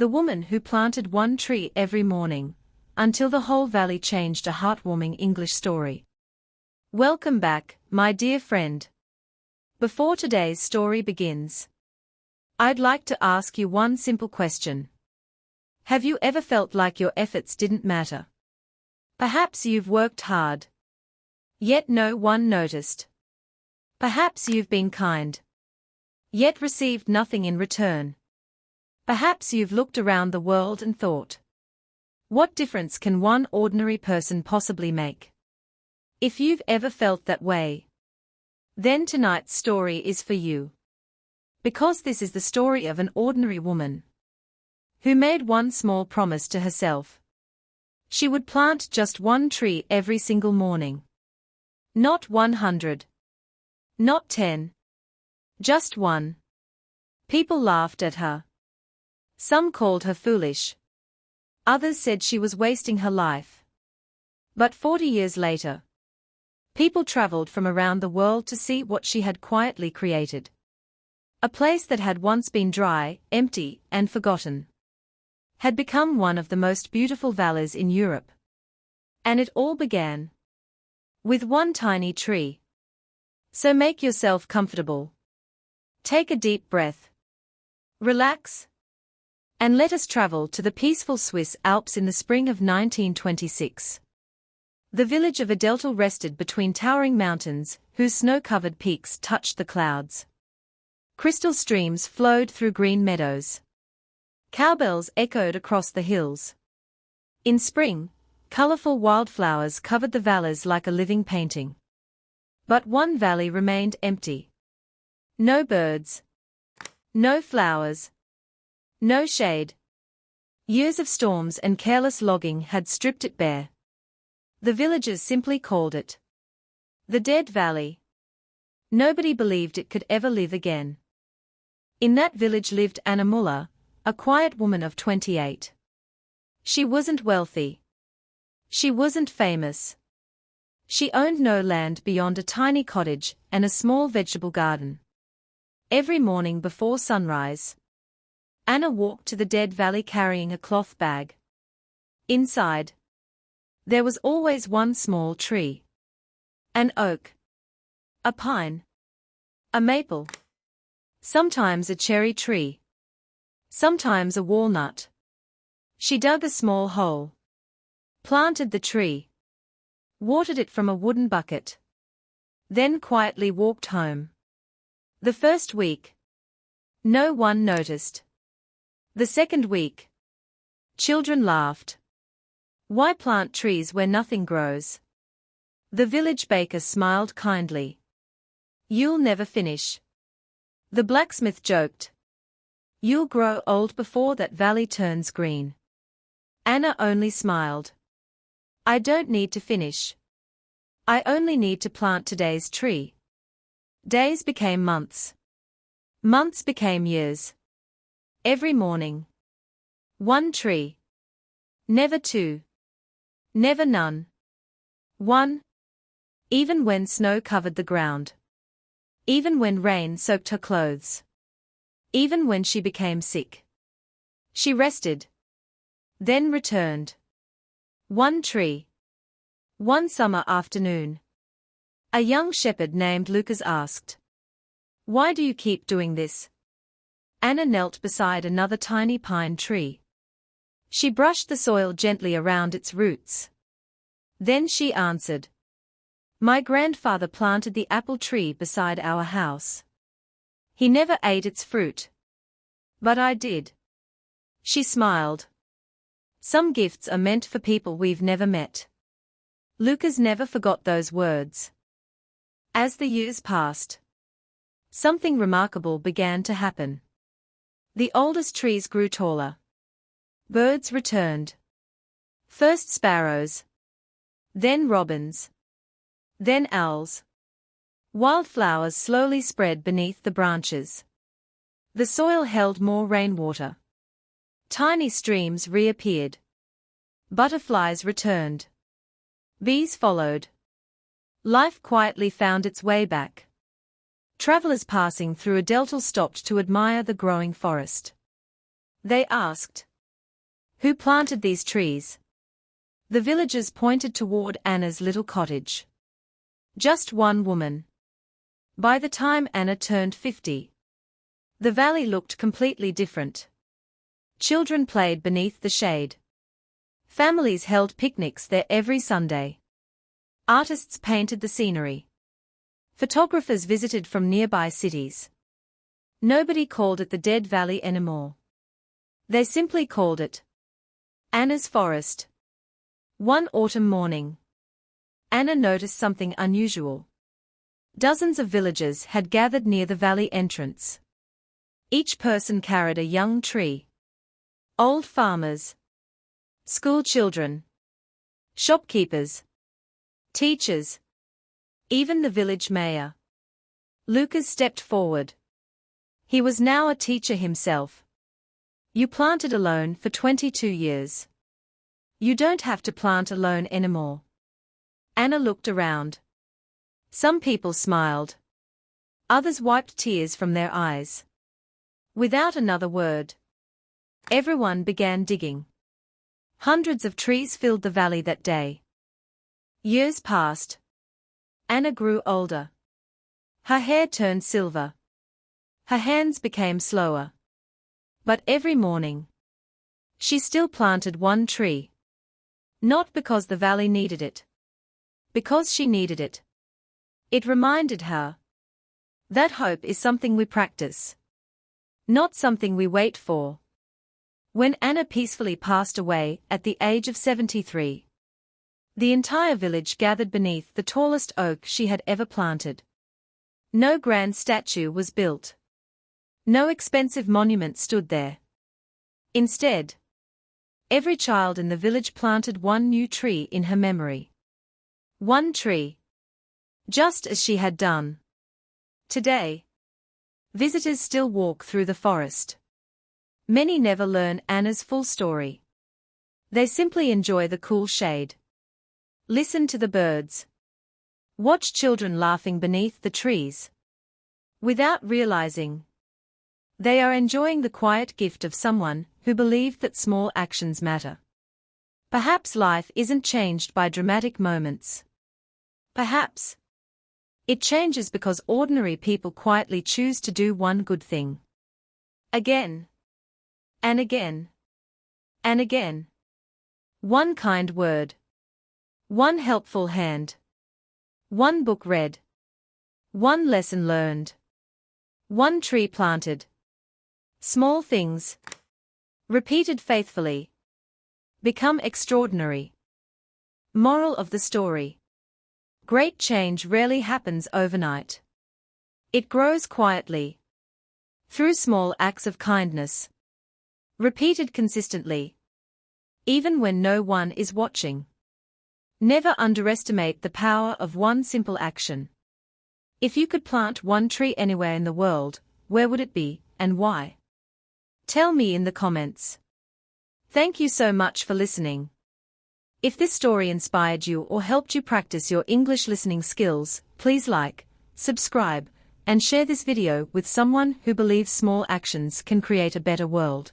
The woman who planted one tree every morning, until the whole valley changed. A heartwarming English story. Welcome back, my dear friend. Before today's story begins, I'd like to ask you one simple question. Have you ever felt like your efforts didn't matter? Perhaps you've worked hard, yet no one noticed. Perhaps you've been kind, yet received nothing in return. Perhaps you've looked around the world and thought, what difference can one ordinary person possibly make? If you've ever felt that way, then tonight's story is for you. Because this is the story of an ordinary woman who made one small promise to herself. She would plant just one tree every single morning. Not 100. Not 10. Just one. People laughed at her. Some called her foolish. Others said she was wasting her life. But 40 years later, people traveled from around the world to see what she had quietly created. A place that had once been dry, empty, and forgotten had become one of the most beautiful valleys in Europe. And it all began with one tiny tree. So make yourself comfortable. Take a deep breath. Relax. And let us travel to the peaceful Swiss Alps in the spring of 1926. The village of Adeltal rested between towering mountains, whose snow-covered peaks touched the clouds. Crystal streams flowed through green meadows. Cowbells echoed across the hills. In spring, colorful wildflowers covered the valleys like a living painting. But one valley remained empty. No birds. No flowers. No shade. Years of storms and careless logging had stripped it bare. The villagers simply called it the Dead Valley. Nobody believed it could ever live again. In that village lived Anna Muller, a quiet woman of 28. She wasn't wealthy. She wasn't famous. She owned no land beyond a tiny cottage and a small vegetable garden. Every morning before sunrise, Anna walked to the Dead Valley carrying a cloth bag. Inside, there was always one small tree. An oak. A pine. A maple. Sometimes a cherry tree. Sometimes a walnut. She dug a small hole. Planted the tree. Watered it from a wooden bucket. Then quietly walked home. The first week, no one noticed. The second week, children laughed. Why plant trees where nothing grows? The village baker smiled kindly. You'll never finish. The blacksmith joked. You'll grow old before that valley turns green. Anna only smiled. I don't need to finish. I only need to plant today's tree. Days became months. Months became years. Every morning, one tree. Never two. Never none. One. Even when snow covered the ground. Even when rain soaked her clothes. Even when she became sick. She rested. Then returned. One tree. One summer afternoon. A young shepherd named Lucas asked, "Why do you keep doing this?" Anna knelt beside another tiny pine tree. She brushed the soil gently around its roots. Then she answered, "My grandfather planted the apple tree beside our house. He never ate its fruit. But I did." She smiled. Some gifts are meant for people we've never met. Lucas never forgot those words. As the years passed, something remarkable began to happen. The oldest trees grew taller. Birds returned. First sparrows. Then robins. Then owls. Wildflowers slowly spread beneath the branches. The soil held more rainwater. Tiny streams reappeared. Butterflies returned. Bees followed. Life quietly found its way back. Travelers passing through Adeltal stopped to admire the growing forest. They asked, Who planted these trees? The villagers pointed toward Anna's little cottage. Just one woman. By the time Anna turned 50, the valley looked completely different. Children played beneath the shade. Families held picnics there every Sunday. Artists painted the scenery. Photographers visited from nearby cities. Nobody called it the Dead Valley anymore. They simply called it Anna's Forest. One autumn morning, Anna noticed something unusual. Dozens of villagers had gathered near the valley entrance. Each person carried a young tree. Old farmers, school children, shopkeepers, teachers, even the village mayor. Lucas stepped forward. He was now a teacher himself. You planted alone for 22 years. You don't have to plant alone anymore. Anna looked around. Some people smiled. Others wiped tears from their eyes. Without another word, everyone began digging. Hundreds of trees filled the valley that day. Years passed. Anna grew older. Her hair turned silver. Her hands became slower. But every morning, she still planted one tree. Not because the valley needed it. Because she needed it. It reminded her that hope is something we practice, not something we wait for. When Anna peacefully passed away at the age of 73, the entire village gathered beneath the tallest oak she had ever planted. No grand statue was built. No expensive monument stood there. Instead, every child in the village planted one new tree in her memory. One tree. Just as she had done. Today, visitors still walk through the forest. Many never learn Anna's full story. They simply enjoy the cool shade. Listen to the birds. Watch children laughing beneath the trees. Without realizing, they are enjoying the quiet gift of someone who believed that small actions matter. Perhaps life isn't changed by dramatic moments. Perhaps it changes because ordinary people quietly choose to do one good thing. Again. And again. And again. One kind word. One helpful hand. One book read. One lesson learned. One tree planted. Small things, repeated faithfully, become extraordinary. Moral of the story. Great change rarely happens overnight. It grows quietly. Through small acts of kindness. Repeated consistently. Even when no one is watching. Never underestimate the power of one simple action. If you could plant one tree anywhere in the world, where would it be, and why? Tell me in the comments. Thank you so much for listening. If this story inspired you or helped you practice your English listening skills, please like, subscribe, and share this video with someone who believes small actions can create a better world.